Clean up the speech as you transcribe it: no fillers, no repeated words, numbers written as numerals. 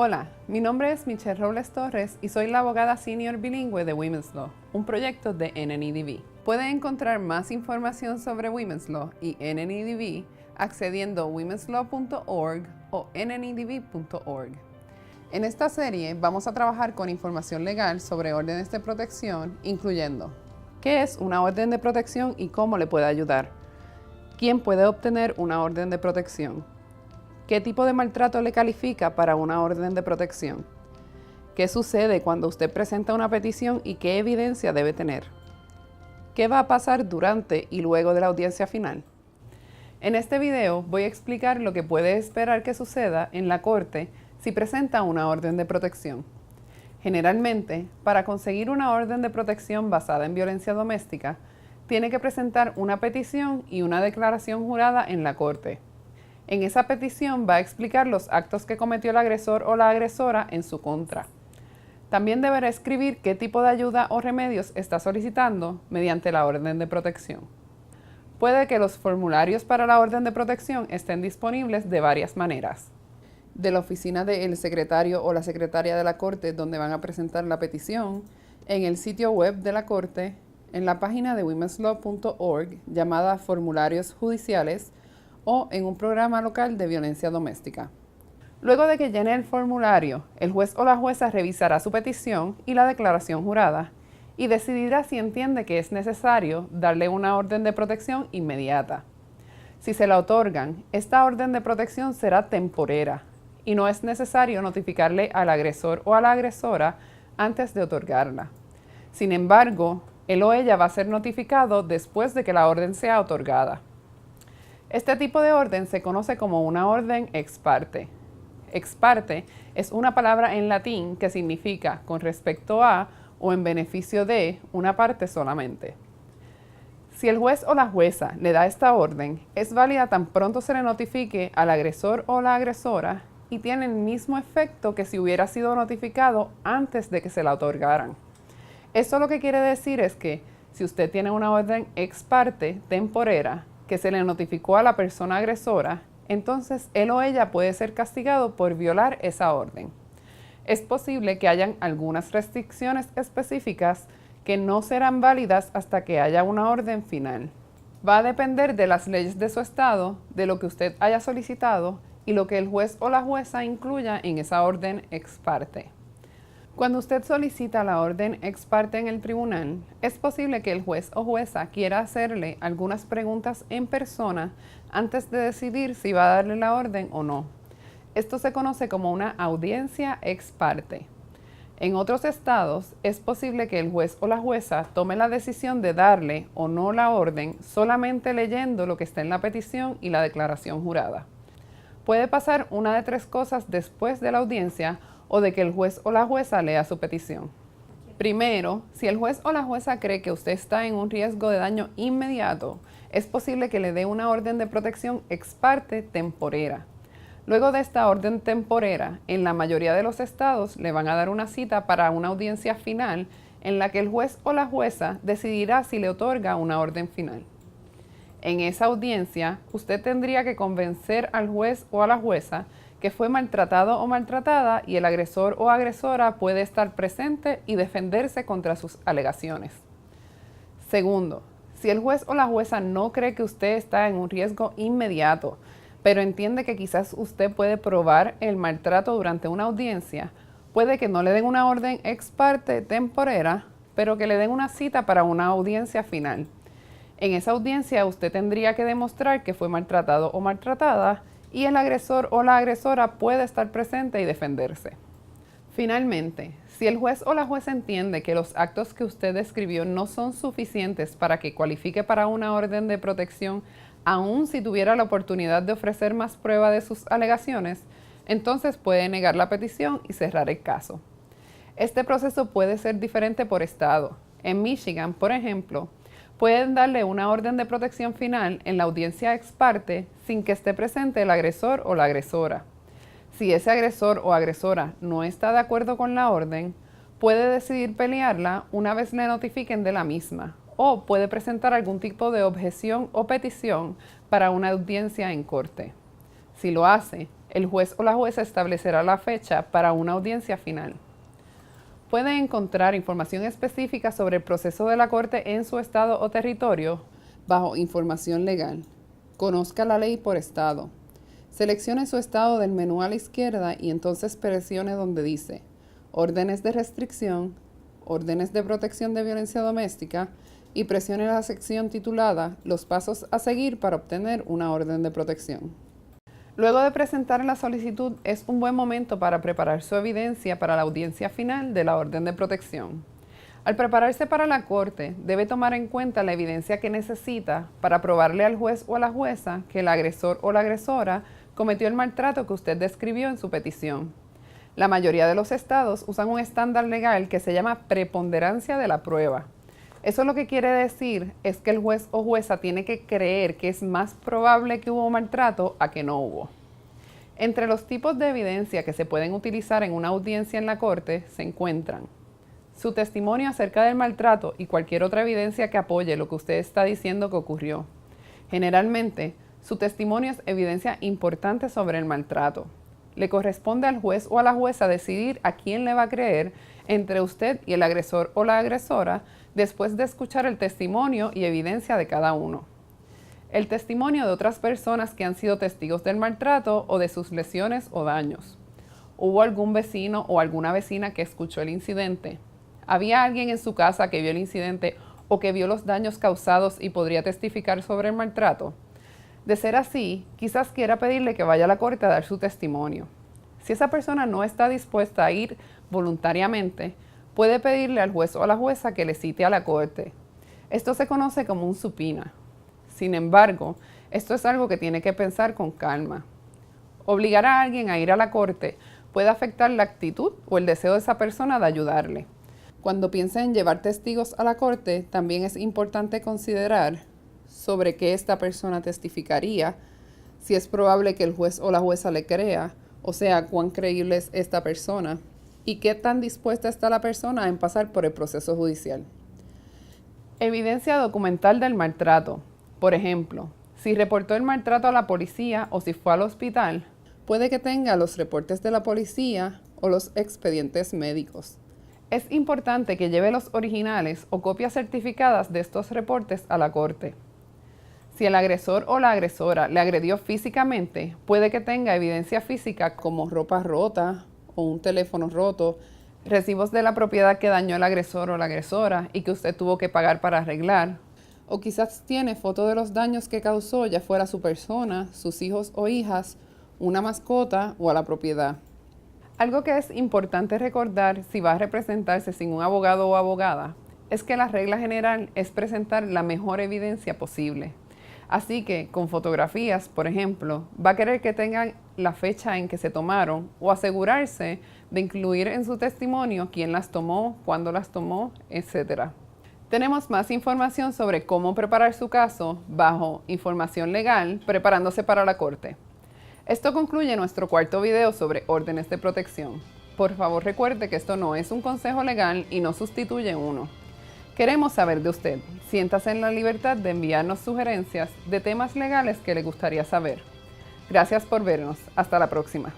Hola, mi nombre es Michelle Robles Torres y soy la abogada senior bilingüe de Women's Law, un proyecto de NNEDB. Puede encontrar más información sobre Women's Law y NNEDB accediendo a womenslaw.org o nnedb.org. En esta serie vamos a trabajar con información legal sobre órdenes de protección, incluyendo qué es una orden de protección y cómo le puede ayudar, quién puede obtener una orden de protección, qué tipo de maltrato le califica para una orden de protección, qué sucede cuando usted presenta una petición y qué evidencia debe tener, qué va a pasar durante y luego de la audiencia final. En este video voy a explicar lo que puede esperar que suceda en la corte si presenta una orden de protección. Generalmente, para conseguir una orden de protección basada en violencia doméstica, tiene que presentar una petición y una declaración jurada en la corte. En esa petición va a explicar los actos que cometió el agresor o la agresora en su contra. También deberá escribir qué tipo de ayuda o remedios está solicitando mediante la orden de protección. Puede que los formularios para la orden de protección estén disponibles de varias maneras. De la oficina del secretario o la secretaria de la corte donde van a presentar la petición, en el sitio web de la corte, en la página de womenslaw.org llamada Formularios Judiciales o en un programa local de violencia doméstica. Luego de que llene el formulario, el juez o la jueza revisará su petición y la declaración jurada y decidirá si entiende que es necesario darle una orden de protección inmediata. Si se la otorgan, esta orden de protección será temporera y no es necesario notificarle al agresor o a la agresora antes de otorgarla. Sin embargo, él o ella va a ser notificado después de que la orden sea otorgada. Este tipo de orden se conoce como una orden ex parte. Ex parte es una palabra en latín que significa con respecto a o en beneficio de una parte solamente. Si el juez o la jueza le da esta orden, es válida tan pronto se le notifique al agresor o la agresora y tiene el mismo efecto que si hubiera sido notificado antes de que se la otorgaran. Esto lo que quiere decir es que si usted tiene una orden ex parte temporera que se le notificó a la persona agresora, entonces él o ella puede ser castigado por violar esa orden. Es posible que hayan algunas restricciones específicas que no serán válidas hasta que haya una orden final. Va a depender de las leyes de su estado, de lo que usted haya solicitado y lo que el juez o la jueza incluya en esa orden ex parte. Cuando usted solicita la orden ex parte en el tribunal, es posible que el juez o jueza quiera hacerle algunas preguntas en persona antes de decidir si va a darle la orden o no. Esto se conoce como una audiencia ex parte. En otros estados, es posible que el juez o la jueza tome la decisión de darle o no la orden solamente leyendo lo que está en la petición y la declaración jurada. Puede pasar una de tres cosas después de la audiencia o de que el juez o la jueza lea su petición. Primero, si el juez o la jueza cree que usted está en un riesgo de daño inmediato, es posible que le dé una orden de protección ex parte temporera. Luego de esta orden temporera, en la mayoría de los estados le van a dar una cita para una audiencia final en la que el juez o la jueza decidirá si le otorga una orden final. En esa audiencia, usted tendría que convencer al juez o a la jueza que fue maltratado o maltratada y el agresor o agresora puede estar presente y defenderse contra sus alegaciones. Segundo, si el juez o la jueza no cree que usted está en un riesgo inmediato, pero entiende que quizás usted puede probar el maltrato durante una audiencia, puede que no le den una orden ex parte temporera, pero que le den una cita para una audiencia final. En esa audiencia usted tendría que demostrar que fue maltratado o maltratada y el agresor o la agresora puede estar presente y defenderse. Finalmente, si el juez o la jueza entiende que los actos que usted describió no son suficientes para que cualifique para una orden de protección, aun si tuviera la oportunidad de ofrecer más prueba de sus alegaciones, entonces puede negar la petición y cerrar el caso. Este proceso puede ser diferente por estado. En Michigan, por ejemplo, pueden darle una orden de protección final en la audiencia ex parte sin que esté presente el agresor o la agresora. Si ese agresor o agresora no está de acuerdo con la orden, puede decidir pelearla una vez le notifiquen de la misma, o puede presentar algún tipo de objeción o petición para una audiencia en corte. Si lo hace, El juez o la jueza establecerá la fecha para una audiencia final. Puede encontrar información específica sobre el proceso de la corte en su estado o territorio bajo Información legal. Conozca la ley por estado. Seleccione su estado del menú a la izquierda y entonces presione donde dice Órdenes de restricción, Órdenes de protección de violencia doméstica y presione la sección titulada Los pasos a seguir para obtener una orden de protección. Luego de presentar la solicitud, es un buen momento para preparar su evidencia para la audiencia final de la orden de protección. Al prepararse para la corte, debe tomar en cuenta la evidencia que necesita para probarle al juez o a la jueza que el agresor o la agresora cometió el maltrato que usted describió en su petición. La mayoría de los estados usan un estándar legal que se llama preponderancia de la prueba. Eso lo que quiere decir es que el juez o jueza tiene que creer que es más probable que hubo maltrato a que no hubo. Entre los tipos de evidencia que se pueden utilizar en una audiencia en la corte se encuentran su testimonio acerca del maltrato y cualquier otra evidencia que apoye lo que usted está diciendo que ocurrió. Generalmente, su testimonio es evidencia importante sobre el maltrato. Le corresponde al juez o a la jueza decidir a quién le va a creer entre usted y el agresor o la agresora después de escuchar el testimonio y evidencia de cada uno. El testimonio de otras personas que han sido testigos del maltrato o de sus lesiones o daños. ¿Hubo algún vecino o alguna vecina que escuchó el incidente? ¿Había alguien en su casa que vio el incidente o que vio los daños causados y podría testificar sobre el maltrato? De ser así, quizás quiera pedirle que vaya a la corte a dar su testimonio. Si esa persona no está dispuesta a ir voluntariamente, puede pedirle al juez o a la jueza que le cite a la corte. Esto se conoce como un subpoena. Sin embargo, esto es algo que tiene que pensar con calma. Obligar a alguien a ir a la corte puede afectar la actitud o el deseo de esa persona de ayudarle. Cuando piense en llevar testigos a la corte, también es importante considerar sobre qué esta persona testificaría, si es probable que el juez o la jueza le crea, o sea, cuán creíble es esta persona, y qué tan dispuesta está la persona en pasar por el proceso judicial. Evidencia documental del maltrato. Por ejemplo, si reportó el maltrato a la policía o si fue al hospital, puede que tenga los reportes de la policía o los expedientes médicos. Es importante que lleve los originales o copias certificadas de estos reportes a la corte. Si el agresor o la agresora le agredió físicamente, puede que tenga evidencia física como ropa rota o un teléfono roto, recibos de la propiedad que dañó el agresor o la agresora y que usted tuvo que pagar para arreglar, o quizás tiene foto de los daños que causó, ya fuera a su persona, sus hijos o hijas, una mascota o a la propiedad. Algo que es importante recordar si va a representarse sin un abogado o abogada es que la regla general es presentar la mejor evidencia posible. Así que con fotografías, por ejemplo, va a querer que tengan la fecha en que se tomaron o asegurarse de incluir en su testimonio quién las tomó, cuándo las tomó, etc. Tenemos más información sobre cómo preparar su caso bajo Información legal, preparándose para la corte. Esto concluye nuestro cuarto video sobre órdenes de protección. Por favor, recuerde que esto no es un consejo legal y no sustituye uno. Queremos saber de usted. Siéntase en la libertad de enviarnos sugerencias de temas legales que le gustaría saber. Gracias por vernos. Hasta la próxima.